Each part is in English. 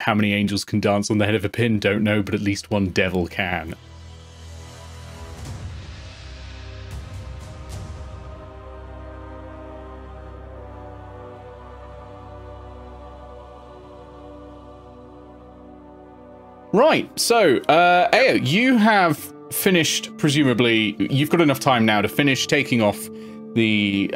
how many angels can dance on the head of a pin, don't know, but at least one devil can. Right, so, Eao, you have finished, presumably, you've got enough time now to finish taking off the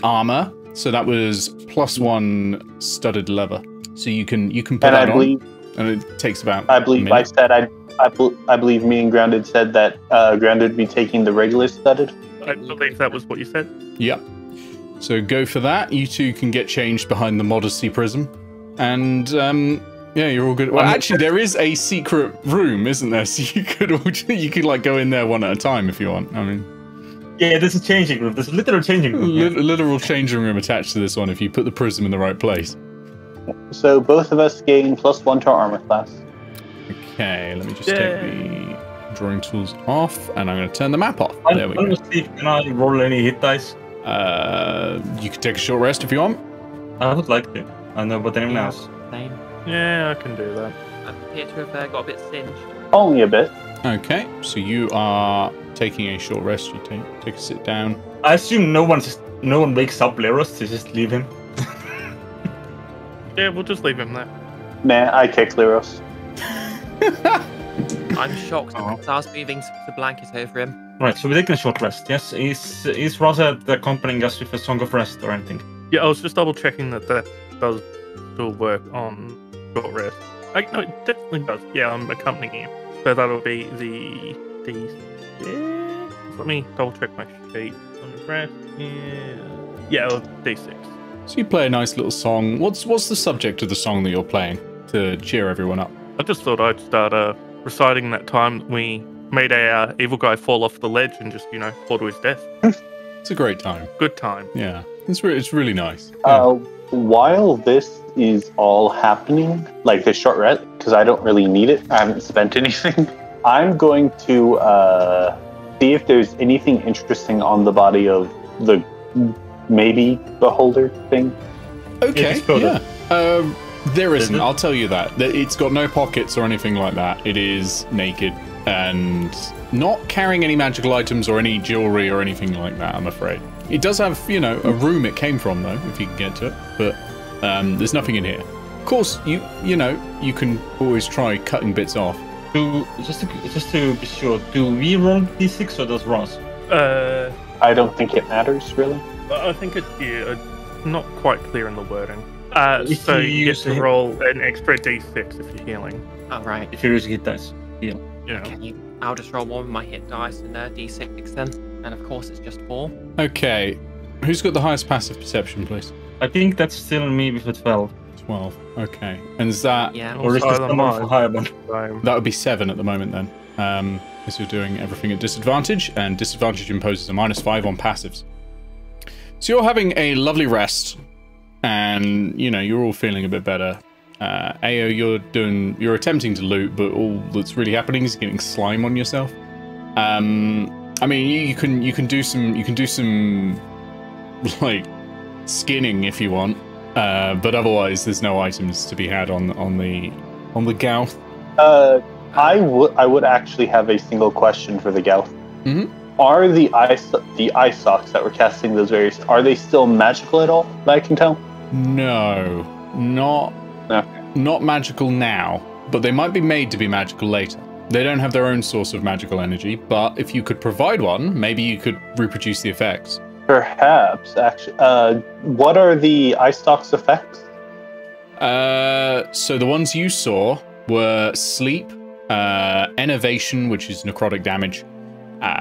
armor. So that was +1 studded leather. So you can put that on, and it takes about. I believe I said I believe me and Grounded said that Grounded would be taking the regular studded. I believe that was what you said. Yep. So go for that. You two can get changed behind the modesty prism, and yeah, you're all good. Well, actually, there is a secret room, isn't there? So you could like go in there one at a time if you want. I mean. Yeah, there's a changing room. There's a literal changing room. Literal changing room attached to this one if you put the prism in the right place. So both of us gain +1 to our armor class. Okay, let me just take the drawing tools off, and I'm going to turn the map off. There we go. Can I roll any hit dice? You can take a short rest if you want. I would like to. I know, but anyone else? Same. Yeah, I can do that. I appear to have got a bit singed. Only a bit. Okay, so you are taking a short rest. You take a sit down. I assume no one wakes up Glarus to just leave him. Yeah, we'll just leave him there. Nah, I kicked Glarus. I'm shocked because I was moving the blanket over him. Right, so we're taking a short rest. Yes, is Rosa accompanying us with a song of rest or anything? Yeah, I was just double checking that does still work on short rest. No, it definitely does. Yeah, I'm accompanying you. So that'll be the D6. Let me double check my sheet. On the rest. Yeah, D6. So you play a nice little song. What's the subject of the song that you're playing to cheer everyone up? I just thought I'd start reciting that time that we made a evil guy fall off the ledge and just, fall to his death. It's a great time. Good time. Yeah, it's really nice. Yeah. While this is all happening, like the short rest, because I don't really need it, I haven't spent anything, I'm going to see if there's anything interesting on the body of the maybe beholder thing. Okay, yeah. There isn't, I'll tell you that. It's got no pockets or anything like that. It is naked and not carrying any magical items or any jewelry or anything like that, I'm afraid. It does have, a room it came from, though, if you can get to it, but there's nothing in here. Of course, you can always try cutting bits off. Just to be sure, do we roll d6 or does Ross? I don't think it matters, really. I think not quite clear in the wording. So you you get to roll an extra d6 if you're healing. Oh, right. If you're using hit dice, heal. Yeah. I'll just roll one with my hit dice and d6 then. And of course it's just 4. Okay. Who's got the highest passive perception, please? I think that's still me with a 12. 12. Okay. And is that... Yeah. Or is this someone for higher one? That would be 7 at the moment, then. Because you're doing everything at disadvantage, and disadvantage imposes a -5 on passives. So you're having a lovely rest, and, you're all feeling a bit better. Eao, you're attempting to loot, but all that's really happening is getting slime on yourself. I mean, you can do some like skinning if you want, but otherwise there's no items to be had on the Gauth. I would actually have a single question for the Gauth. Mm-hmm. Are the eye socks that we're casting those various, are they still magical at all that I can tell? No, not magical now, but they might be made to be magical later. They don't have their own source of magical energy, but if you could provide one, maybe you could reproduce the effects. Perhaps, actually. What are the eye stalk's effects? So the ones you saw were sleep, enervation, which is necrotic damage,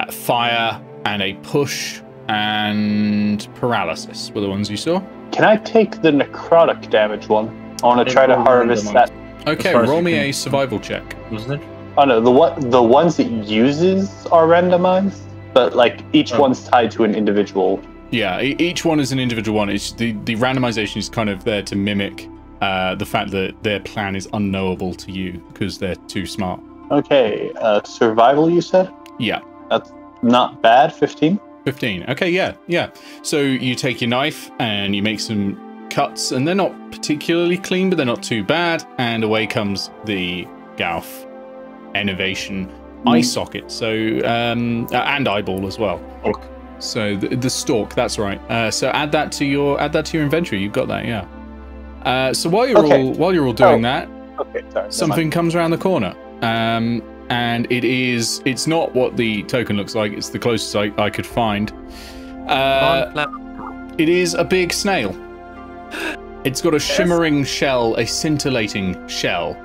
fire, and a push, and paralysis were the ones you saw. Can I take the necrotic damage one? I want to try to harvest that. Okay, roll me a survival check. Wasn't it? Oh no, the ones it uses are randomized, but like each one's tied to an individual. Yeah, each one is an individual one. It's the randomization is kind of there to mimic the fact that their plan is unknowable to you because they're too smart. Okay, survival you said? Yeah. That's not bad, 15. 15. Okay, yeah. So you take your knife and you make some cuts, and they're not particularly clean, but they're not too bad. And away comes the Gauf Innovation eye socket. So and eyeball as well. Orc. So the stalk, that's right. So add that to your inventory. You've got that, yeah. So while you're all doing that, sorry, something comes around the corner. And it's not what the token looks like. It's the closest I could find. It is a big snail. It's got a shimmering shell, a scintillating shell,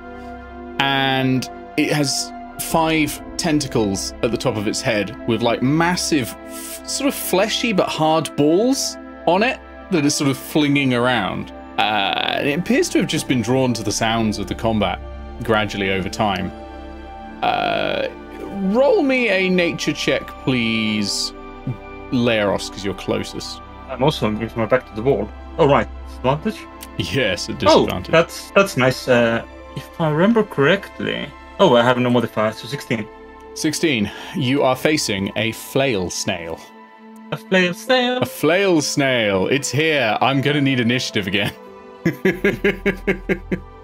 and it has 5 tentacles at the top of its head with like massive, sort of fleshy but hard balls on it that are sort of flinging around. And it appears to have just been drawn to the sounds of the combat gradually over time. Roll me a nature check, please, Glarus, because you're closest. I'm also with my back to the wall. Oh, right. Disadvantage? Yes, a disadvantage. Oh, that's nice. If I remember correctly... Oh, I have no modifier, so 16. 16. You are facing a flail snail. A flail snail? A flail snail. It's here. I'm going to need initiative again.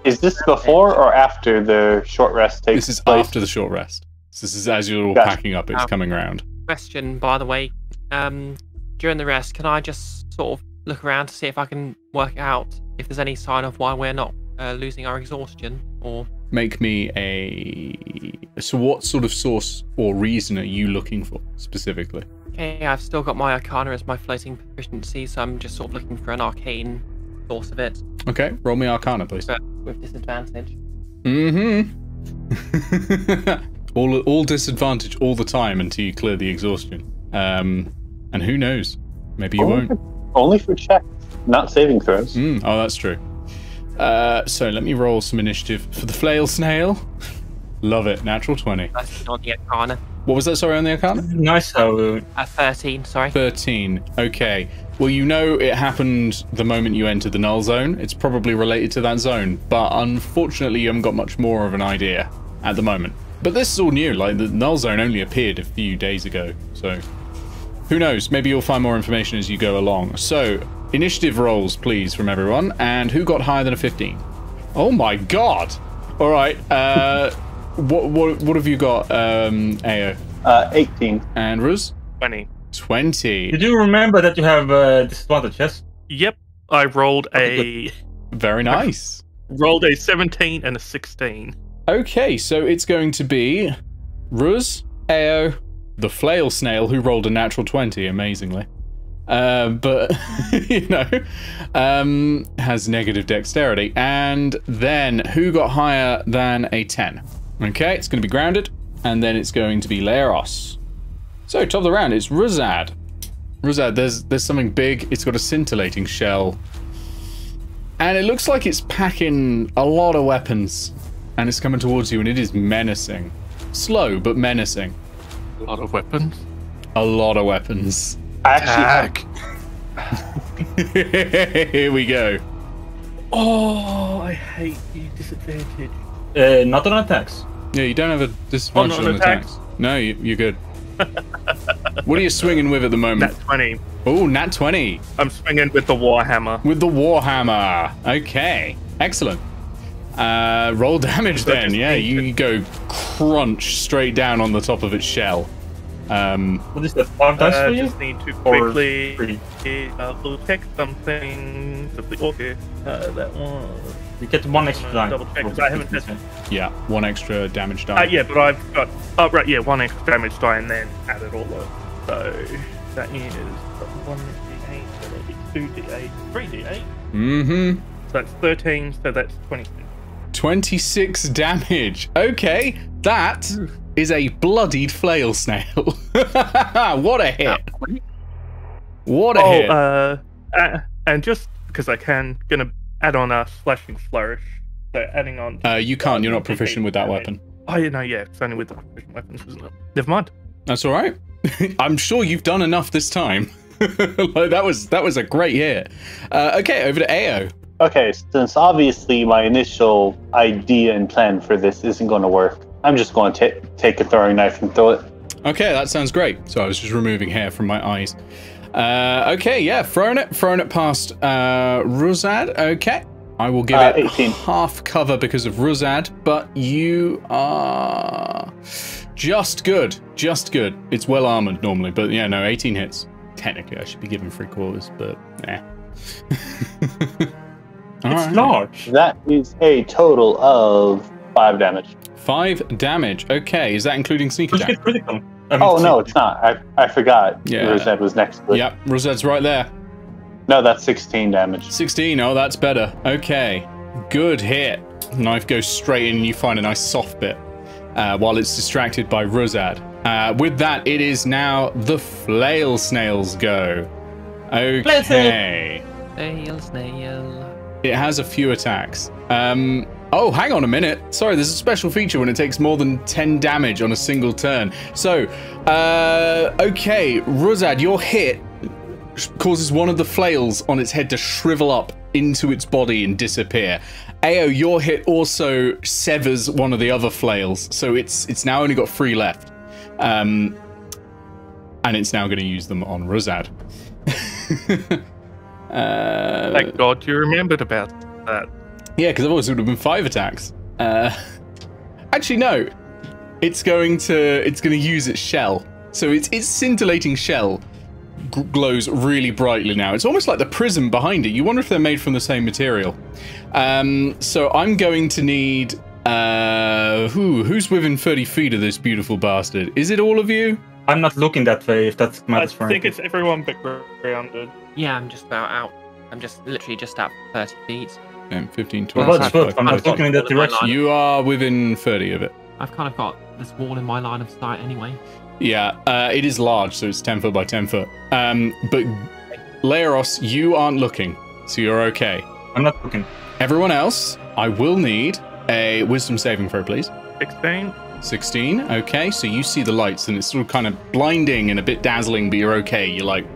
Is this before or after the short rest takes place? This is after the short rest. So this is as you're all packing up, it's coming around. Question, by the way. During the rest, can I just sort of look around to see if I can work out if there's any sign of why we're not losing our exhaustion? Or make me a... So what sort of source or reason are you looking for, specifically? Okay, I've still got my Arcana as my floating proficiency, so I'm just sort of looking for an arcane source of it. Okay, roll me Arcana, please. But with disadvantage. Mm-hmm. all disadvantage all the time until you clear the exhaustion. And who knows? Maybe you won't. Only for checks, not saving throws. Oh, that's true. So let me roll some initiative for the flail snail. Love it. Natural 20. That's on the Arcana. What was that, sorry, on the Arcana? Nice. 13, sorry. 13. Okay. Well, you know it happened the moment you entered the null zone. It's probably related to that zone, but unfortunately you haven't got much more of an idea at the moment. But this is all new. Like, the null zone only appeared a few days ago, so who knows? Maybe you'll find more information as you go along. So, initiative rolls, please, from everyone. And who got higher than a 15? Oh my god! All right. What have you got, Eao? 18. And Ruz? 20. 20. Did you remember that you have disadvantage, yes? Yep. I rolled a... Very nice. Rolled a 17 and a 16. Okay, so it's going to be Ruz, Eao, the flail snail, who rolled a natural 20, amazingly. But, you know, has negative dexterity. And then, who got higher than a 10? Okay, it's going to be grounded. And then it's going to be Glarus. So, top of the round, it's Ruzad. Ruzad, there's something big. It's got a scintillating shell. And it looks like it's packing a lot of weapons. And it's coming towards you, and it is menacing. Slow, but menacing. A lot of weapons. A lot of weapons. I actually... Here we go. Oh, I hate the disadvantage. Not on attacks. Yeah, you don't have a disadvantage on attacks. No, you're good. What are you swinging with at the moment? Nat 20. Oh, nat 20. I'm swinging with the Warhammer. With the Warhammer. Okay, excellent. Roll damage then. Yeah, you go crunch straight down on the top of its shell. What is that? 5 dice for you? Just need to quickly check something. Okay, that one. You get 1 extra die. Double check, 'cause I haven't tested. Yeah, 1 extra damage die. Yeah, but I've got... Oh, right, yeah, 1 extra damage die and then add it all up. So, that is 1d8, so that'll be 2d8, 3d8. Mm-hmm. So that's 13, so that's 26. 26 damage. Okay, that is a bloodied flail snail. What a hit. What a hit. And just because I can, gonna add on a slashing flourish. So adding on... you can't, you're not proficient with that weapon. Oh, yeah, no, yeah, it's only with the proficient weapons, isn't it? Never mind. That's all right. I'm sure you've done enough this time. Like, that was a great hit. Okay, over to Eao. Okay, since obviously my initial idea and plan for this isn't going to work, I'm just going to take a throwing knife and throw it. Okay, that sounds great. So I was just removing hair from my eyes. Okay, yeah, throwing it past Ruzad. Okay, I will give it 18. half cover because of Ruzad, but you are just good. It's well armored normally, but yeah, no, 18 hits. Technically, I should be given 3/4, but yeah. It's large. That is a total of 5 damage. 5 damage. Okay, is that including sneak Just attack? get critical. Oh no, it's not. I forgot. Yeah. Rosette was next to it. Yep, Rosette's right there. No, that's 16 damage. 16. Oh, that's better. Okay, good hit. Knife goes straight in, and you find a nice soft bit while it's distracted by Rosad. With that, it is now the flail snails go. Okay. Snail. It has a few attacks. Oh, hang on a minute. Sorry, there's a special feature when it takes more than 10 damage on a single turn. So, okay, Ruzad, your hit causes one of the flails on its head to shrivel up into its body and disappear. Eao, your hit also severs one of the other flails, so it's now only got 3 left. And it's now going to use them on Ruzad. Thank God you remembered about that. Yeah, because otherwise it would have been 5 attacks. Actually, no. It's going to use its shell. So its scintillating shell glows really brightly now. It's almost like the prism behind it. You wonder if they're made from the same material. So I'm going to need who's within 30 feet of this beautiful bastard? Is it all of you? I'm not looking that way. If that's matters for I think anything. it's everyone but grounded. Yeah, I'm just about out. I'm just literally just out 30 feet. 10, 15, 20. Well, that's good. I'm I've not looking in that got all of my direction. You are within 30 of it. I've kind of got this wall in my line of sight anyway. Yeah, it is large, so it's 10 foot by 10 foot. But Glarus, you aren't looking, so you're okay. I'm not looking. Everyone else, I will need a wisdom saving throw, please. 16. 16. Okay, so you see the lights, and it's sort of kind of blinding and a bit dazzling, but you're okay. You're like,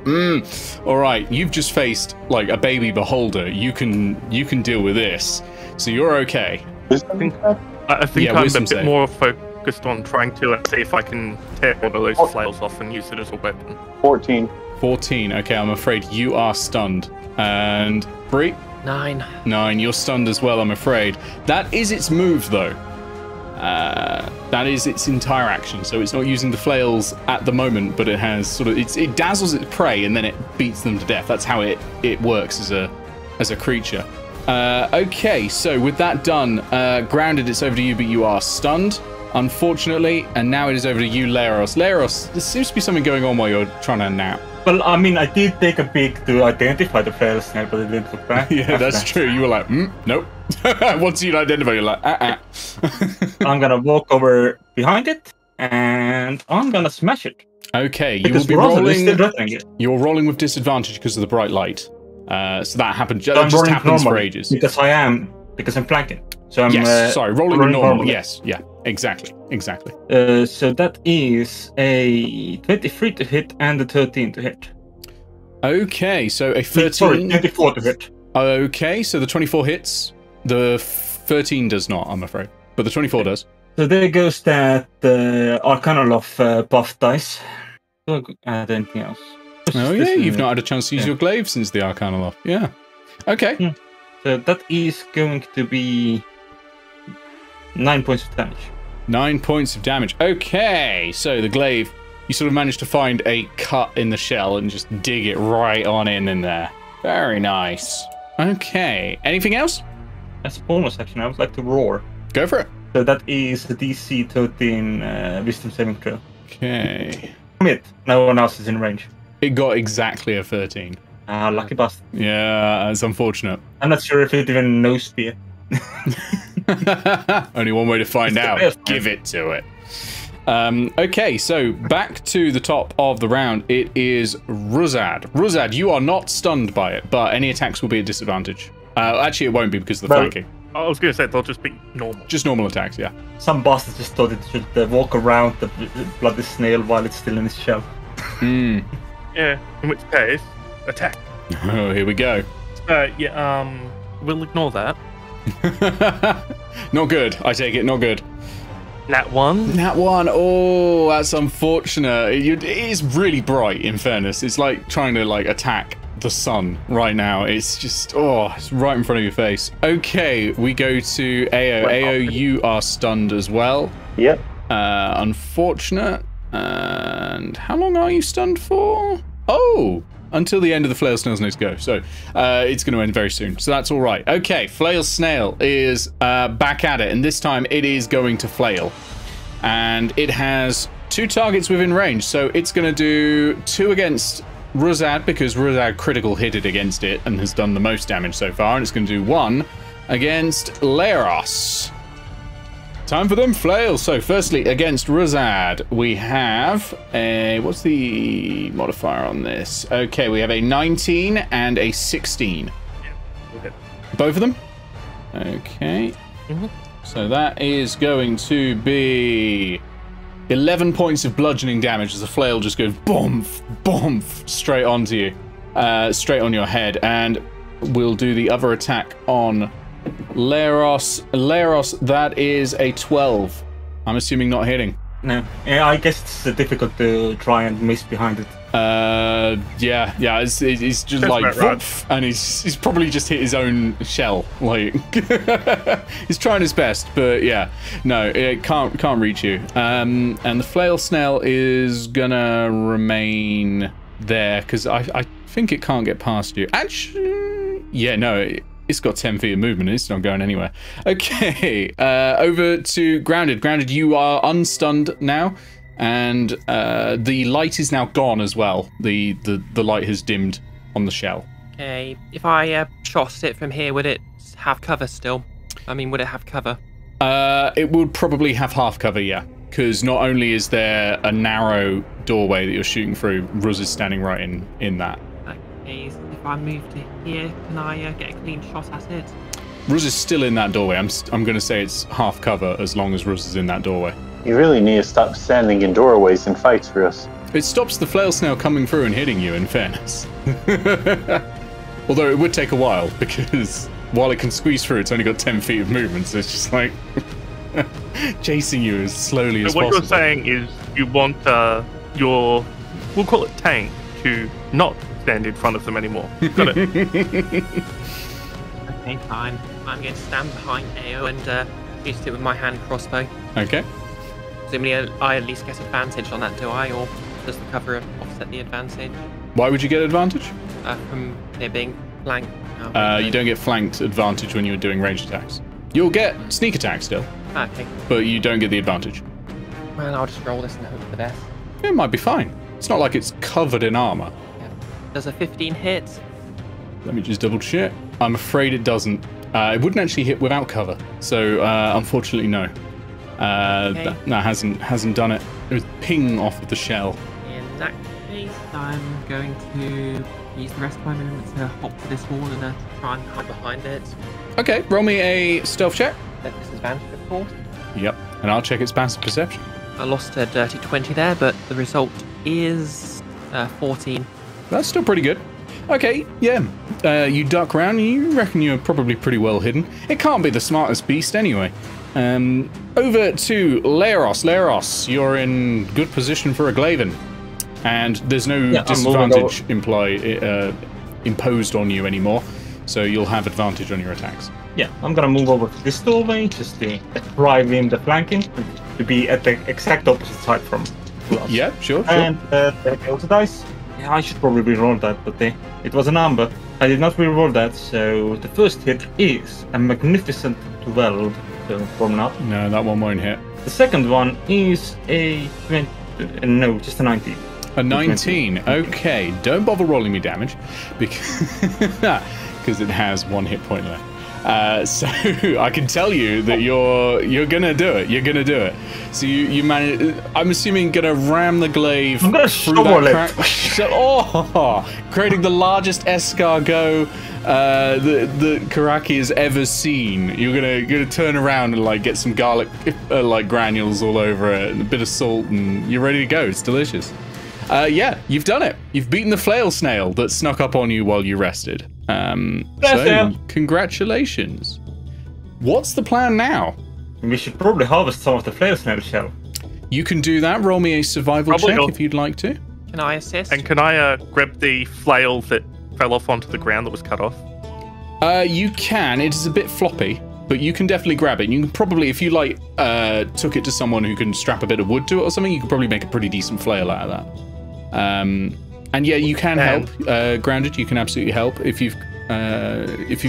all right. You've just faced like a baby beholder. You can deal with this, so you're okay. I think Yeah, I'm a wisdom bit save. more focused on trying to see if I can tear one of those flails off and use it as a weapon. 14. 14. Okay, I'm afraid you are stunned. And Bree? 9. 9. You're stunned as well, I'm afraid. That is its move, though. That is its entire action. So it's not using the flails at the moment, but it has sort of it dazzles its prey and then it beats them to death. That's how it works as a creature. Okay, so with that done, grounded, it's over to you, but you are stunned, unfortunately, and now it is over to you, Glarus. Glarus, there seems to be something going on while you're trying to nap. Well, I mean, I did take a peek to identify the flail snail, but it didn't look back. Yeah, that's true. You were like, nope. Once you identify, you're like, I'm gonna walk over behind it, and I'm gonna smash it. Okay, you Because will be Rosa is still rolling. threatening it. You're rolling with disadvantage because of the bright light. So that happened. I'm That just rolling happens for normally, ages. because I'm flanking. So I'm Yes, sorry, rolling normal. normally. Yes, yeah, exactly. So that is a 23 to hit and a 13 to hit. Okay, so a 13. Sorry, 24 to hit. Okay, so the 24 hits. The 13 does not, I'm afraid, but the 24 does. So there goes that Arcanal of buff dice. Don't add anything else. Oh yeah, you've not had a chance to use your glaive since the Arcanal off. Yeah. Okay. So that is going to be 9 points of damage. 9 points of damage. Okay, so the glaive, you sort of managed to find a cut in the shell and just dig it right on in there. Very nice. Okay, anything else? As a bonus action, I would like to roar. Go for it. So that is a DC 13 wisdom saving throw. Okay. Commit. No one else is in range. It got exactly a 13. Lucky bastard. Yeah, that's unfortunate. I'm not sure if it even knows spear. Only one way to find It's the out. best, Give it to it. Okay, so back to the top of the round. It is Ruzad. Ruzad, you are not stunned by it, but any attacks will be a disadvantage. Actually, it won't be because of the Well- flanking. I was going to say they'll just be normal. Just normal attacks, yeah. Some bastard just thought it should walk around the bloody snail while it's still in its shell. Yeah, in which case, attack. Oh, here we go. We'll ignore that. Not good, I take it, not good. Nat 1. Nat 1. Oh, that's unfortunate. It is really bright, in fairness. It's like trying to like attack the sun right now. It's just, it's right in front of your face. Okay, we go to Eao. Eao, you are stunned as well. Yep. Unfortunate. And how long are you stunned for? Oh, until the end of the Flail Snail's next go. So it's going to end very soon. So that's all right. Okay, Flail Snail is back at it. And this time it is going to flail. And it has 2 targets within range. So it's going to do 2 against Ruzad, because Ruzad critical hit it against it and has done the most damage so far. And it's going to do 1 against Glarus. Time for them flails. So firstly, against Ruzad, we have a... What's the modifier on this? Okay, we have a 19 and a 16. Yeah, okay. Both of them? Okay. So that is going to be 11 points of bludgeoning damage as the flail just goes boom, boom, straight onto you. Straight on your head. And we'll do the other attack on Glarus. Glarus, that is a 12. I'm assuming not hitting. No. Yeah, I guess it's difficult to try and miss behind it. Yeah. It's just That's like, right. and he's probably just hit his own shell. Like, he's trying his best, but yeah, no, it can't reach you. And the flail snail is gonna remain there because I think it can't get past you. Actually, yeah, no. It's got 10 feet of movement. It's not going anywhere. Okay, over to Grounded. Grounded, you are unstunned now, and the light is now gone as well. The light has dimmed on the shell. Okay, if I shot it from here, would it have cover still? I mean, would it have cover? It would probably have half cover, yeah. Because not only is there a narrow doorway that you're shooting through, Ruz is standing right in that. Okay, if I move to here, can I get a clean shot at it? Ruz is still in that doorway. I'm going to say it's half cover as long as Ruz is in that doorway. You really need to stop standing in doorways and fights for us. It stops the flail snail coming through and hitting you, in fairness. Although it would take a while, because while it can squeeze through, it's only got 10 feet of movement, so it's just like chasing you as slowly as What possible. you're saying is you want your, we'll call it tank, to not stand in front of them anymore. Got it. Okay, fine. I'm going to stand behind Eao and shoot it with my hand crossbow. Okay. Presumably, I at least get advantage on that, do I? Or does the cover offset the advantage? Why would you get advantage? From it being flanked? You don't get flanked advantage when you're doing ranged attacks. You'll get sneak attack still, Okay. but you don't get the advantage. Well, I'll just roll this and hope for the best. It might be fine. It's not like it's covered in armor. Does a 15 hit? Let me just double check. I'm afraid it doesn't. It wouldn't actually hit without cover, so unfortunately no. Okay. That hasn't done it. It was ping off of the shell. In that case, I'm going to use the rest of my movement to hop to this wall and try and hide behind it. Okay, roll me a stealth check. At disadvantage, of course. Yep, and I'll check its passive perception. I lost a dirty 20 there, but the result is 14. That's still pretty good. Okay, yeah. You duck around and you reckon you're probably pretty well hidden. It can't be the smartest beast anyway. Over to Glarus. Glarus, you're in good position for a Glaven. And there's no disadvantage imposed on you anymore. So you'll have advantage on your attacks. Yeah, I'm gonna move over to this doorway just to drive in the flanking to be at the exact opposite side from us. Yeah, sure. And there goes the dice. Yeah, I should probably reroll that, but it was a number. I did not reroll that, so the first hit is a magnificent 12. So from now. No, that one won't hit. The second one is a 20. No, just a 19. A 19. Okay, don't bother rolling me damage because it has 1 hit point left. So I can tell you that you're gonna do it. You're gonna do it. So you manage. I'm assuming gonna ram the glaive I'm gonna through that crack. Creating the largest escargot the Karaki has ever seen. You're gonna turn around and like get some garlic like granules all over it and a bit of salt, and you're ready to go. It's delicious. Yeah, you've done it. You've beaten the flail snail that snuck up on you while you rested. So, congratulations. What's the plan now? We should probably harvest some of the flail snail shell. You can do that. Roll me a survival Probably check not. if you'd like to. Can I assist? And can I grab the flail that fell off onto the ground that was cut off? You can. It is a bit floppy, but you can definitely grab it. You can probably, if you like, took it to someone who can strap a bit of wood to it or something, you could probably make a pretty decent flail out of that. And yeah, you can help. Grounded, you can absolutely help if you've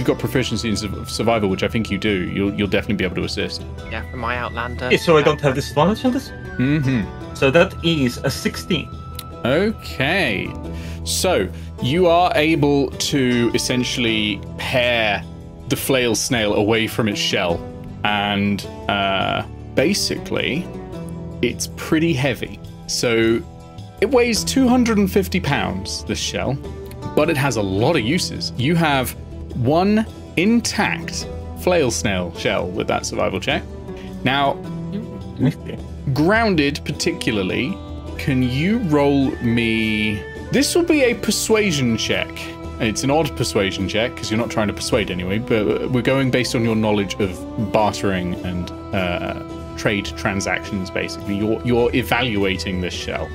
got proficiency in survival, which I think you do. You'll definitely be able to assist. Yeah, from my Outlander. Okay, so I don't have disadvantage on this? Mm-hmm. So that is a 16. Okay. So you are able to essentially pare the flail snail away from its shell, and basically it's pretty heavy. So it weighs 250 pounds, this shell, but it has a lot of uses. You have one intact flail snail shell with that survival check. Now, grounded particularly, can you roll me... This will be a persuasion check. It's an odd persuasion check, because you're not trying to persuade anyway, but we're going based on your knowledge of bartering and trade transactions, basically. You're evaluating this shell.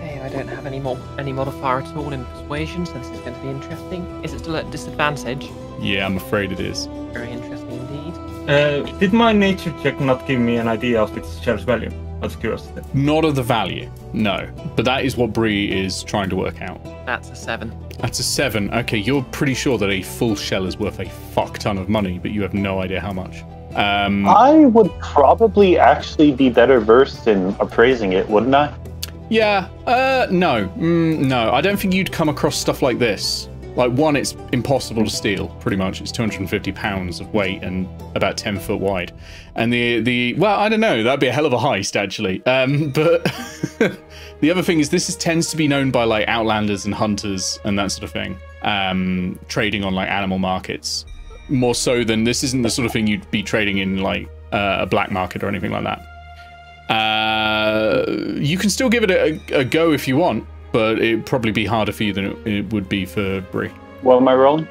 Hey, I don't have any modifier at all in persuasion, so this is going to be interesting. Is it still at disadvantage? Yeah, I'm afraid it is. Very interesting indeed. Did my nature check not give me an idea of its shell's value? Out of curiosity. Not of the value, no. But that is what Bree is trying to work out. That's a 7. That's a 7. Okay, you're pretty sure that a full shell is worth a fuck ton of money, but you have no idea how much. I would probably actually be better versed in appraising it, wouldn't I? Yeah, no. No, I don't think you'd come across stuff like this. Like, one, it's impossible to steal, pretty much. It's 250 pounds of weight and about 10 foot wide. And well, I don't know, that'd be a hell of a heist, actually. But the other thing is this tends to be known by, like, outlanders and hunters and that sort of thing. Trading on, like, animal markets. More so than, this isn't the sort of thing you'd be trading in, like, a black market or anything like that. You can still give it a go if you want, but it'd probably be harder for you than it would be for Bree. What am I rolling?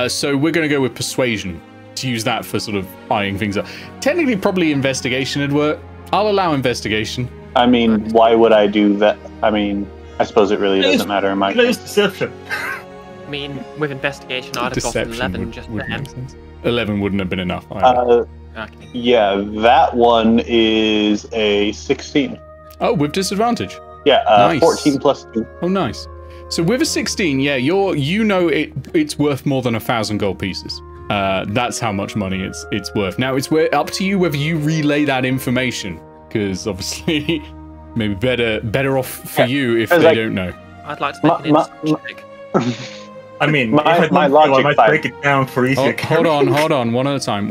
So we're going to go with persuasion to use that for sort of eyeing things up. Technically, probably investigation would work. I'll allow investigation. I mean, why would I do that? I mean, I suppose it really doesn't matter in my case. Deception. I mean, with investigation, I'd have gotten 11 just then. 11 wouldn't have been enough either. Okay. Yeah, that one is a 16. Oh, with disadvantage. Yeah, Nice. 14 plus 2. Oh, nice. So with a 16, yeah, you know it's worth more than 1,000 gold pieces. That's how much money it's worth. Now it's up to you whether you relay that information, because obviously maybe better off for you if they don't know. I'd like to make an instant check. I mean, My if I logic might side. break it down for easier. Hold on, one at a time.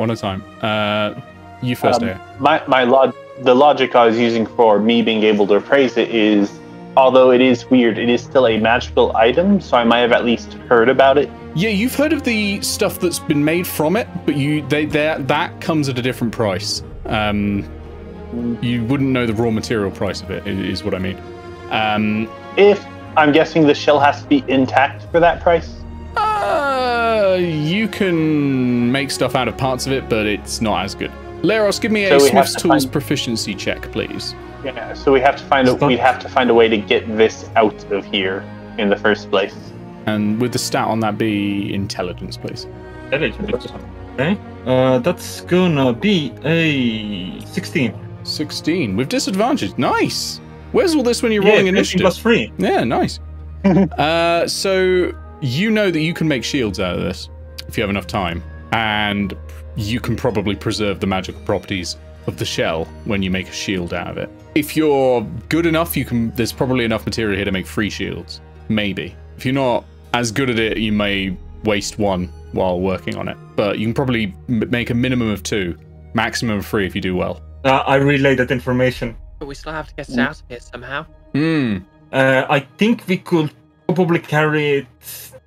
You first, Eao. The logic I was using for me being able to appraise it is, although it is weird, it is still a magical item, so I might have at least heard about it. Yeah, you've heard of the stuff that's been made from it, but that comes at a different price. You wouldn't know the raw material price of it, is what I mean. If I'm guessing the shell has to be intact for that price. You can make stuff out of parts of it, but it's not as good. Leros, give me a So we have Smith's to Tools find- proficiency check, please. Yeah, so we'd have to find a way to get this out of here in the first place. And with the stat on that be intelligence, please. Okay. That's gonna be a 16. 16 with disadvantage. Nice. Where's all this when you're rolling initiative? Plus 3. Yeah, nice. So you know that you can make shields out of this if you have enough time, and you can probably preserve the magical properties of the shell when you make a shield out of it. If you're good enough, there's probably enough material here to make 3 shields. Maybe. If you're not as good at it, you may waste 1 while working on it. But you can probably make a minimum of 2, maximum of 3 if you do well. I relayed that information. But we still have to get it out of here somehow. I think we could probably carry it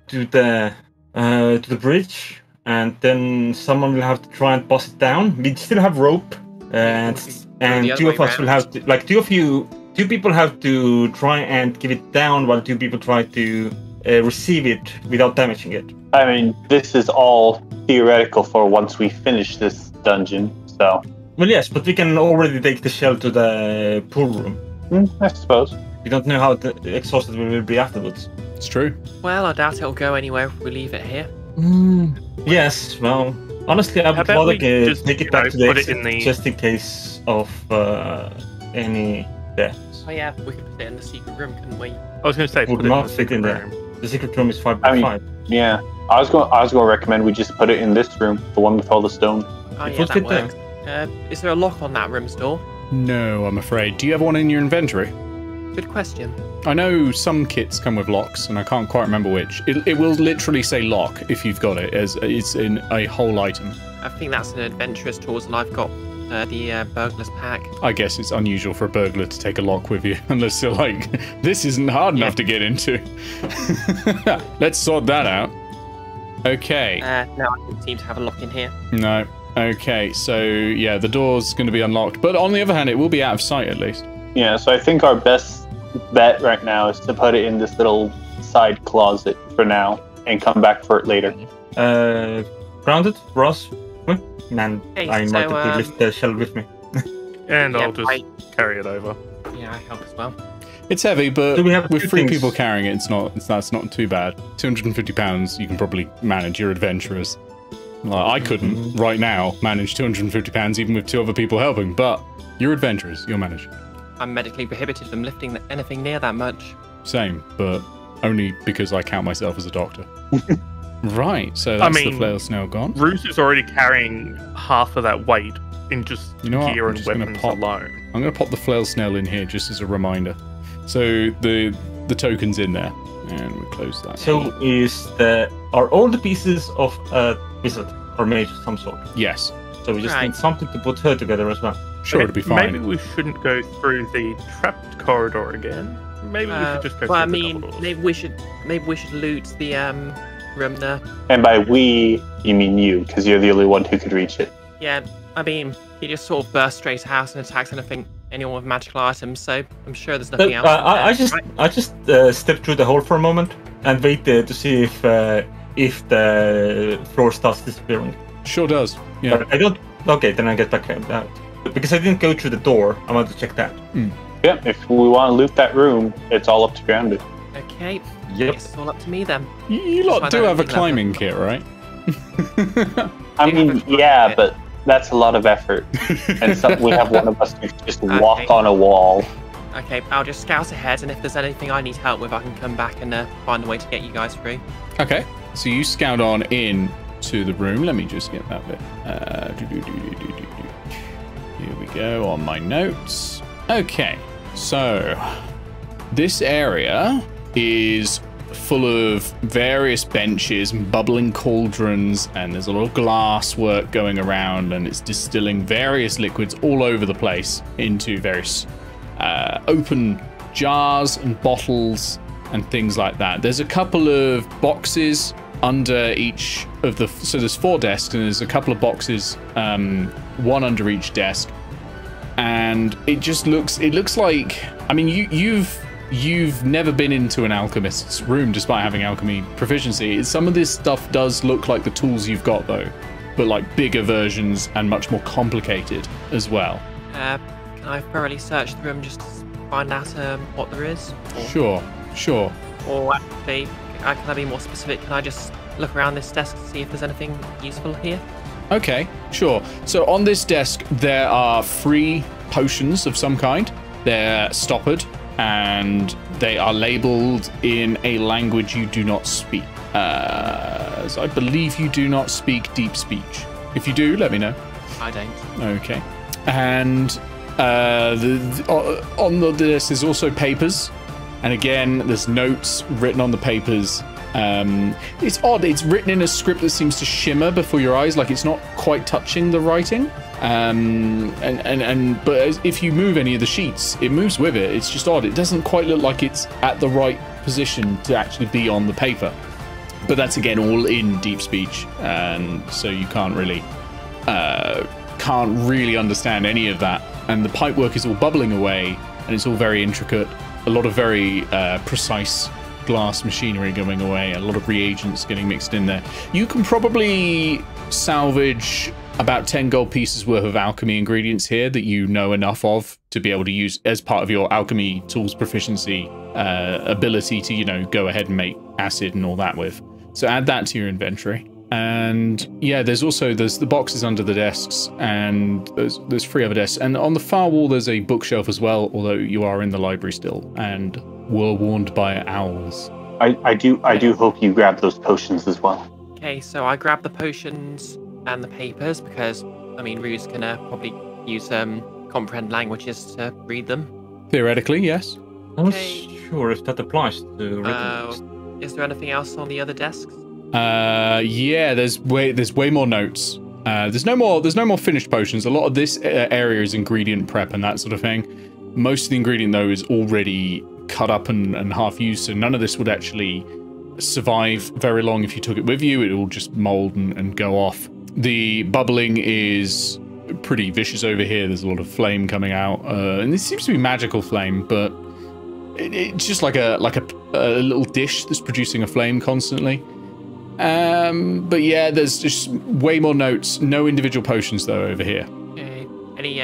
to the bridge, and then someone will have to try and bust it down. We still have rope, and the other 2 of way us will round. have to, like, 2 people have to try and give it down, while 2 people try to receive it without damaging it. I mean, this is all theoretical for once we finish this dungeon, so Well, yes, but we can already take the shell to the pool room. I suppose. We don't know how exhausted we will be afterwards. It's true. Well, I doubt it'll go anywhere if we leave it here. Yes, well, honestly, I How would about rather we just, take it you back know, to the put it exit in the- just in case of any deaths. Oh yeah, we could put it in the secret room, couldn't we? I was going to say, Would put it not the fit in secret there. room. The secret room is 5 by I mean- 5. Yeah. I was going to recommend we just put it in this room, the one with all the stone. Oh It yeah, would that fit there. works. Is there a lock on that room's door? No, I'm afraid. Do you have one in your inventory? Good question. I know some kits come with locks, and I can't quite remember which. It will literally say lock if you've got it, as it's in a whole item. I think that's an adventurous tools, and I've got the burglar's pack. I guess it's unusual for a burglar to take a lock with you, unless you're like, this isn't hard enough to get into. Let's sort that out. Okay. No, I don't seem to have a lock in here. No. Okay, so yeah, the door's going to be unlocked. But on the other hand, it will be out of sight at least. Yeah, so I think our best bet right now is to put it in this little side closet for now and come back for it later. Grounded, Ross? Man, Okay, I so, might have to lift the shell with me. And Yeah, I'll just right. carry it over. Yeah, I help as well. It's heavy, but Do we have with two 3 things? people carrying it, that's not too bad. £250, you can probably manage. You're adventurers. Like, I couldn't right now manage £250 even with 2 other people helping, but you're adventurers. You'll manage. I'm medically prohibited from lifting anything near that much. Same, but only because I count myself as a doctor. Right, so that's the mean- flail snail gone. Roos is already carrying half of that weight in just You know what? gear I'm and just gonna weapons pop- alone. I'm going to pop the flail snail in here just as a reminder. So the token's in there, and we close that. So are all the pieces of a wizard or mage of some sort? Yes, So we just Right. need something to put her together as well. sure, Okay, it'll be fine. Maybe we shouldn't go through the trapped corridor again. Maybe we should just go Well, I through the mean, double doors. maybe we should loot the room there. And by we, you mean you, because you're the only one who could reach it. Yeah, I mean, he just sort of bursts straight out and attacks anyone with magical items. So I'm sure there's nothing else. in there, I just step through the hole for a moment and wait to see if the floor starts disappearing. Sure does. Yeah. But I don't. Okay, then I get back out. Because I didn't go through the door, I want to check that. Yeah, if we want to loot that room, it's all up to Grounded. Okay, Yep. it's all up to me then. You lot find do out have a anything climbing kit, right? I Do you mean, have a- yeah, but that's a lot of effort. And we have one of us who just walk Okay. on a wall. Okay, I'll just scout ahead, and if there's anything I need help with, I can come back and find a way to get you guys through. Okay, so you scout on in to the room. Let me just get that bit. Here we go on my notes. Okay, so this area is full of various benches and bubbling cauldrons, and there's a lot of glass work going around, and it's distilling various liquids all over the place into various open jars and bottles and things like that. There's a couple of boxes under each of the, so there's 4 desks, and there's a couple of boxes, one under each desk, and it looks like, I mean, you've never been into an alchemist's room despite having alchemy proficiency. Some of this stuff does look like the tools you've got though, but like bigger versions and much more complicated as well. Can I thoroughly search the room just to find out what there is? Sure. Or actually, can I be more specific? Can I just look around this desk to see if there's anything useful here? Okay, sure. So on this desk, there are 3 potions of some kind. They're stoppered, and they are labeled in a language you do not speak. As I believe you do not speak deep speech. If you do, let me know. I don't. Okay. And on the desk there's also papers. And again, there's notes written on the papers. It's odd. It's written in a script that seems to shimmer before your eyes, like it's not quite touching the writing. But if you move any of the sheets, it moves with it. It's just odd. It doesn't quite look like it's at the right position to actually be on the paper. But that's again all in deep speech, and so you can't really understand any of that. And the pipework is all bubbling away, and it's all very intricate. A lot of very precise glass machinery going away, a lot of reagents getting mixed in there. You can probably salvage about 10 gold pieces worth of alchemy ingredients here that you know enough of to be able to use as part of your alchemy tools proficiency ability to, you know, go ahead and make acid and all that with. So add that to your inventory. And yeah, there's the boxes under the desks, and there's 3 other desks. And on the far wall, there's a bookshelf as well, although you are in the library still and were warned by owls. I do hope you grab those potions as well. Okay, so I grab the potions and the papers because, I mean, Rue's gonna probably use comprehend languages to read them. Theoretically, yes. I'm not sure if that applies to written. Is there anything else on the other desks? Yeah, there's way more notes. There's no more finished potions. A lot of this area is ingredient prep and that sort of thing. Most of the ingredient though is already cut up and half used, so none of this would actually survive very long if you took it with you. It will just mold and go off. The bubbling is pretty vicious over here. There's a lot of flame coming out, and it seems to be magical flame, but it's just like a little dish that's producing a flame constantly. But yeah, there's just way more notes. No individual potions though over here. Any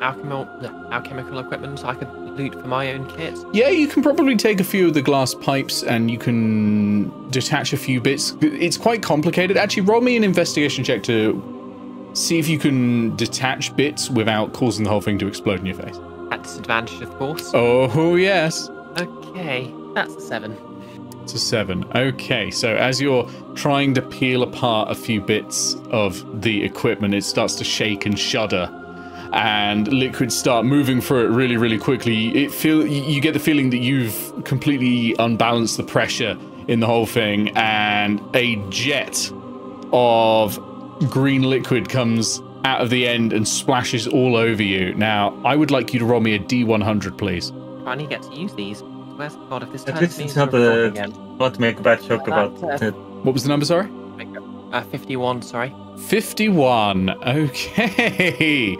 alchemical equipment I could loot for my own kit? Yeah, you can probably take a few of the glass pipes and you can detach a few bits. It's quite complicated. Actually, roll me an investigation check to see if you can detach bits without causing the whole thing to explode in your face. At disadvantage, of course. Oh, yes. Okay, that's a 7. It's a 7. Okay, so as you're trying to peel apart a few bits of the equipment, it starts to shake and shudder, and liquids start moving through it really, really quickly. You get the feeling that you've completely unbalanced the pressure in the whole thing, and a jet of green liquid comes out of the end and splashes all over you. Now, I would like you to roll me a D100, please. I need to get to use these. Where's God, if this At turns least me it's into not a again. not to make a bad joke about it. What was the number, sorry? 51, sorry. 51. Okay.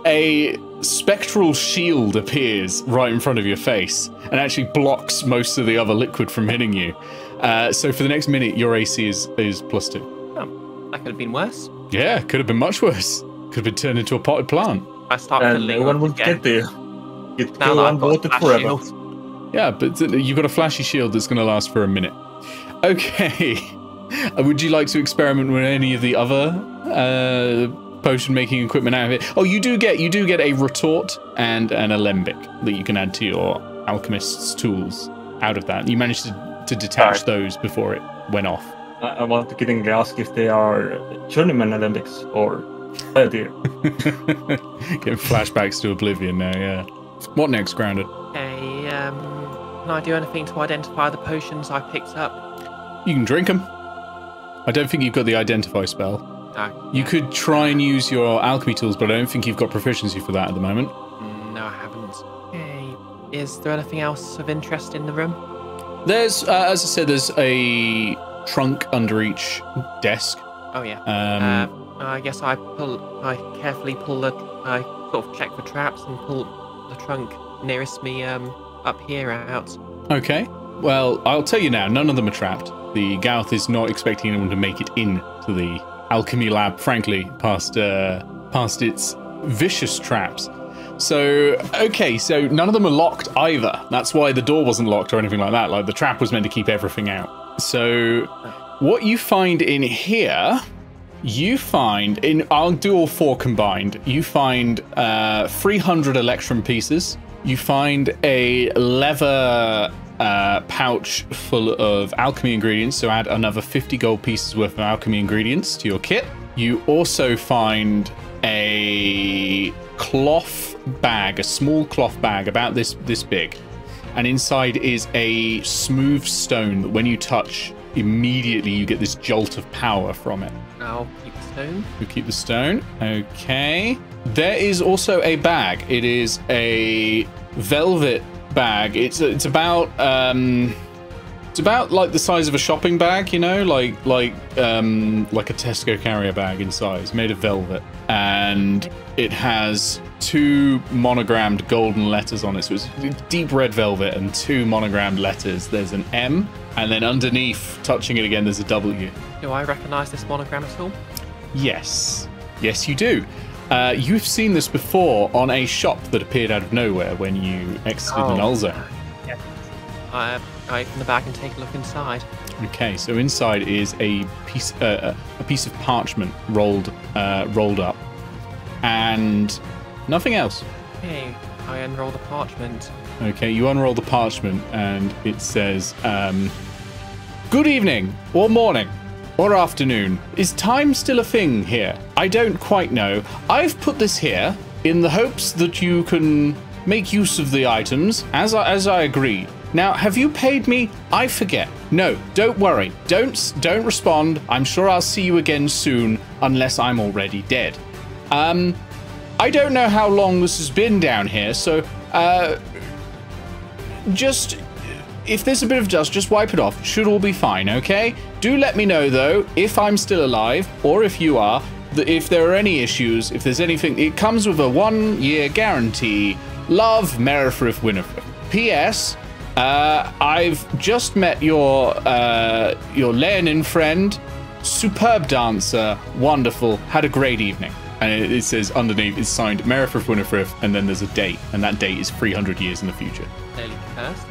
A spectral shield appears right in front of your face and actually blocks most of the other liquid from hitting you. So for the next minute, your AC is +2. Oh, that could have been worse. Yeah, could have been much worse. Could have been turned into a potted plant. I start And fiddling no one up would again. get there. You'd Now go that I've got unwatered a flash forever. shield. Yeah, but you've got a flashy shield that's going to last for a minute. Okay. Would you like to experiment with any of the other potion making equipment out of it? Oh, you do get a retort and an alembic that you can add to your alchemist's tools out of that. You managed to detach those before it went off. I want to kiddingly ask if they are journeyman alembics or dear. Getting flashbacks to oblivion now, yeah. What next, Grounded? Okay, can I do anything to identify the potions I picked up? You can drink them. I don't think you've got the identify spell. You could try and use your alchemy tools, but I don't think you've got proficiency for that at the moment. No, I haven't. Okay, is there anything else of interest in the room? There's, as I said, there's a trunk under each desk. Oh yeah. I guess I carefully pull I sort of check for traps and pull the trunk nearest me up here out. Okay. Well, I'll tell you now, none of them are trapped. The Gauth is not expecting anyone to make it into the alchemy lab, frankly, past its vicious traps. So, okay, so none of them are locked either. That's why the door wasn't locked or anything like that. Like, the trap was meant to keep everything out. So, what you find in here, I'll do all 4 combined. You find 300 electrum pieces. You find a leather pouch full of alchemy ingredients, so add another 50 gold pieces worth of alchemy ingredients to your kit. You also find a cloth bag, a small cloth bag about this big, and inside is a smooth stone that when you touch, immediately you get this jolt of power from it. I'll keep the stone. You keep the stone. Okay. There is also a bag. It is a velvet bag. It's about It's about like the size of a shopping bag, you know, like a Tesco carrier bag in size, made of velvet, and it has 2 monogrammed golden letters on it. So it's deep red velvet and 2 monogrammed letters. There's an M, and then underneath, touching it again, there's a W. Do I recognise this monogram at all? Yes. Yes, you do. You've seen this before on a shop that appeared out of nowhere when you exited the null zone. Yes. I open the bag and take a look inside. Okay, so inside is a piece of parchment rolled up, and nothing else. Okay, I unroll the parchment. Okay, you unroll the parchment, and it says, "Good evening, or morning, or afternoon. Is time still a thing here? I don't quite know. I've put this here in the hopes that you can make use of the items as I agreed. Now, have you paid me? I forget. No, don't worry. Don't respond. I'm sure I'll see you again soon, unless I'm already dead. I don't know how long this has been down here, so just if there's a bit of dust, just wipe it off. Should all be fine, okay? Do let me know though if I'm still alive, or if you are, if there are any issues, if there's anything. It comes with a 1-year guarantee. Love, Merifrith Winifred. P.S. I've just met your Leonin friend. Superb dancer. Wonderful. Had a great evening." And it says underneath, it's signed Merifrith Winifred, and then there's a date, and that date is 300 years in the future. Clearly cursed.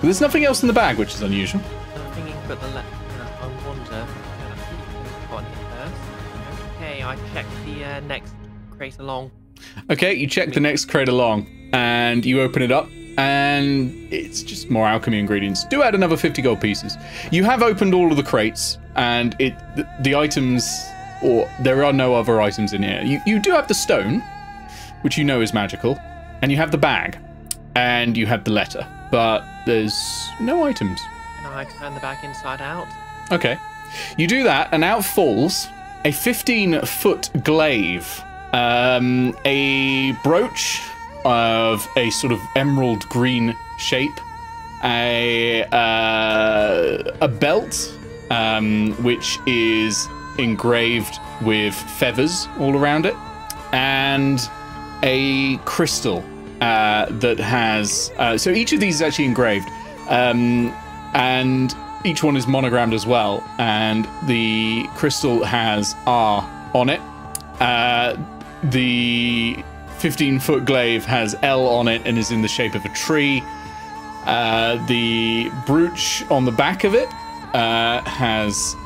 There's nothing else in the bag, which is unusual. I'm thinking, but I wonder. Got here first. Okay, I check the next crate along. Okay, you check the next crate along, and you open it up, and it's just more alchemy ingredients. Do add another 50 gold pieces. You have opened all of the crates, and the items, or there are no other items in here. You do have the stone, which you know is magical, and you have the bag, and you have the letter, but there's no items. Can I turn the bag inside out? Okay. You do that, and out falls a 15-foot glaive, a brooch of a sort of emerald green shape, a belt, which is engraved with feathers all around it, and a crystal that has so each of these is actually engraved, and each one is monogrammed as well, and the crystal has R on it. The 15-foot glaive has L on it and is in the shape of a tree. The brooch on the back of it has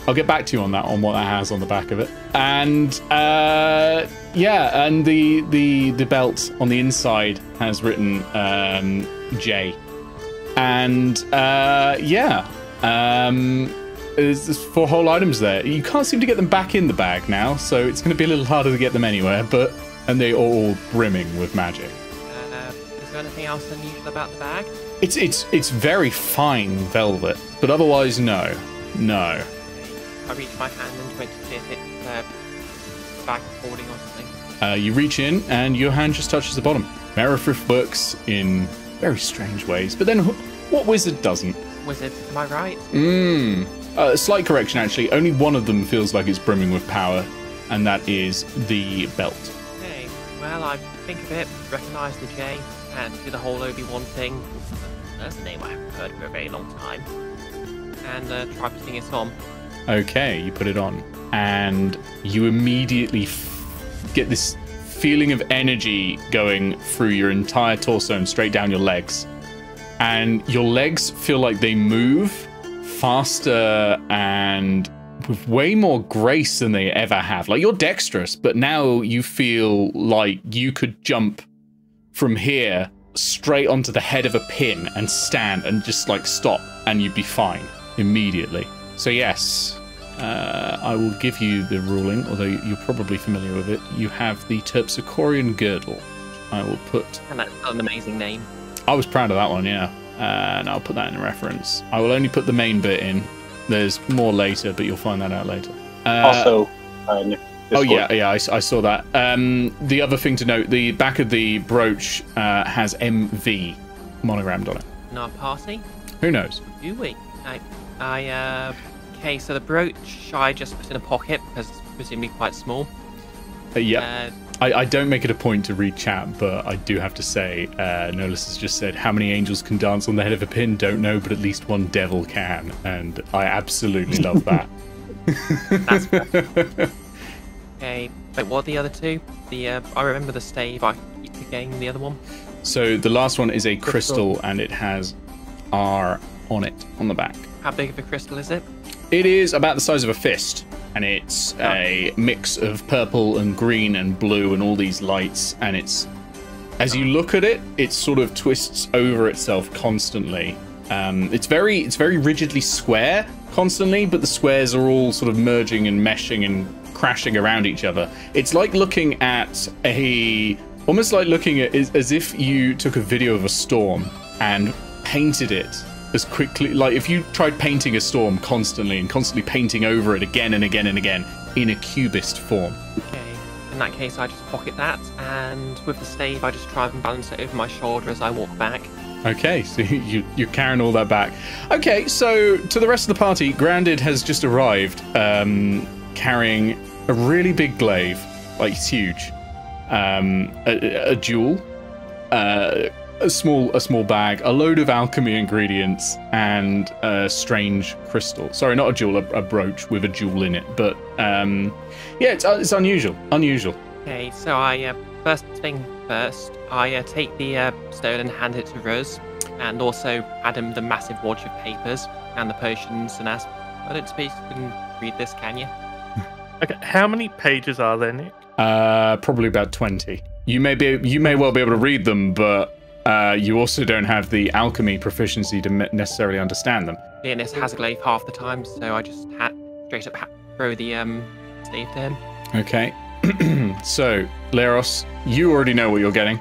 I'll get back to you on that, on what that has on the back of it. And yeah, and the belt on the inside has written J. And yeah, there's 4 whole items there. You can't seem to get them back in the bag now, so it's going to be a little harder to get them anywhere. And they are all brimming with magic. Is there anything else unusual about the bag? It's very fine velvet, but otherwise no. I reach my hand into it to see if it's bag holding or something. You reach in, and your hand just touches the bottom. Merifrith works in very strange ways, but then what wizard doesn't? Wizard, am I right? Slight correction, actually. Only one of them feels like it's brimming with power, and that is the belt. Okay, well, I think of it, recognise the J, and do the whole Obi-Wan thing. That's a name I haven't heard for a very long time. And try putting it on. Okay, you put it on, and you immediately get this feeling of energy going through your entire torso and straight down your legs. And your legs feel like they move faster and with way more grace than they ever have. Like, you're dexterous, but now you feel like you could jump from here straight onto the head of a pin and stand and just like stop, and you'd be fine immediately. So yes, I will give you the ruling, although you're probably familiar with it. You have the Terpsichorean girdle. I will put... And that's an amazing name. I was proud of that one, yeah. And I'll put that in reference. I will only put the main bit in. There's more later, but you'll find that out later. Also, Oh yeah, I saw that. The other thing to note: the back of the brooch has MV monogrammed on it. In our party? Who knows? Do we? Okay, so the brooch I just put in a pocket because it's presumably quite small. Yeah. I don't make it a point to read chat, but I do have to say, Nolus has just said, how many angels can dance on the head of a pin? Don't know, but at least one devil can. And I absolutely love that. That's fair. Okay, but what are the other two? I remember the stave. I keep forgetting the other one. So the last one is a crystal, and it has R on it on the back. How big of a crystal is it? It is about the size of a fist, and it's a mix of purple and green and blue and all these lights, and it's, as you look at it, it sort of twists over itself constantly. It's very rigidly square constantly, but the squares are all sort of merging and meshing and crashing around each other. It's like looking at almost like looking at as if you took a video of a storm and painted it as quickly, like if you tried painting a storm constantly and constantly painting over it again and again and again in a cubist form. Okay, in that case I just pocket that, and with the stave I just try and balance it over my shoulder as I walk back. Okay, so you're carrying all that back. Okay, so to the rest of the party, Grounded has just arrived, carrying a really big glaive, like it's huge, a jewel, a small bag, a load of alchemy ingredients, and a strange crystal. Sorry, not a jewel, a brooch with a jewel in it. But yeah, it's unusual. Okay, so I first thing first, I take the stone and hand it to Ruz, and also hand him the massive wad of papers and the potions, and ask, I don't suppose you can read this, can you? Okay, how many pages are there, Nick? Probably about 20. You may well be able to read them, but you also don't have the alchemy proficiency to necessarily understand them. Leonis has a glaive half the time, so I just straight up throw the stave to him. Okay. So, Leros, you already know what you're getting.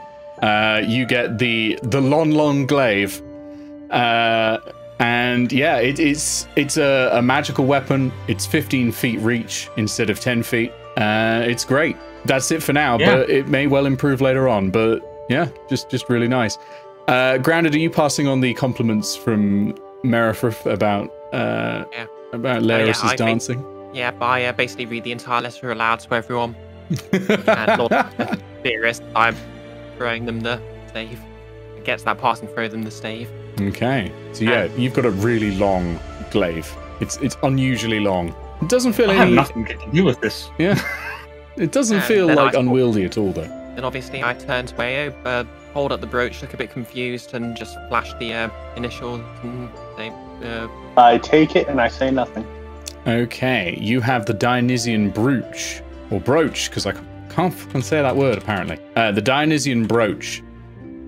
You get the long glaive. And yeah, it's a magical weapon. It's 15 feet reach instead of 10 feet. It's great. That's it for now, but it may well improve later on. But yeah, just really nice. Grounded, are you passing on the compliments from Merifrith about Leros' dancing? Yeah, I basically read the entire letter aloud to everyone. And Lord Beerus, I'm throwing them the stave. Get to that part and throw them the stave. Okay, so yeah, you've got a really long glaive. It's unusually long. It doesn't feel I have nothing to do with this. Yeah, it doesn't feel like unwieldy at all, though. Then obviously I turn to Eao, hold up the brooch, look a bit confused, and just flash the initials and say, I take it and I say nothing. Okay, you have the Dionysian brooch, or brooch, because I can't fucking say that word apparently. The Dionysian brooch.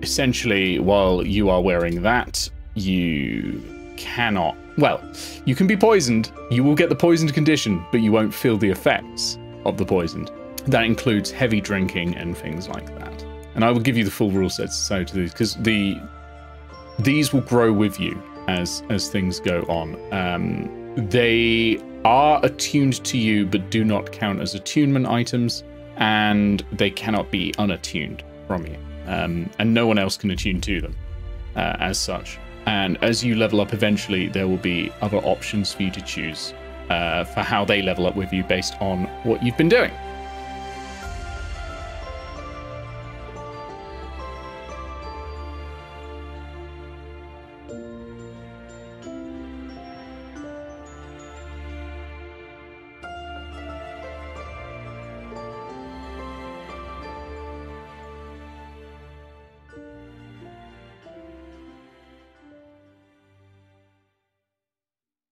Essentially, while you are wearing that, you cannot... Well, you can be poisoned. You will get the poisoned condition, but you won't feel the effects of the poisoned. That includes heavy drinking and things like that. And I will give you the full rule sets so to these, because these will grow with you as things go on. They are attuned to you, but do not count as attunement items, and they cannot be unattuned from you. And no one else can attune to them as such. And as you level up eventually, there will be other options for you to choose for how they level up with you based on what you've been doing.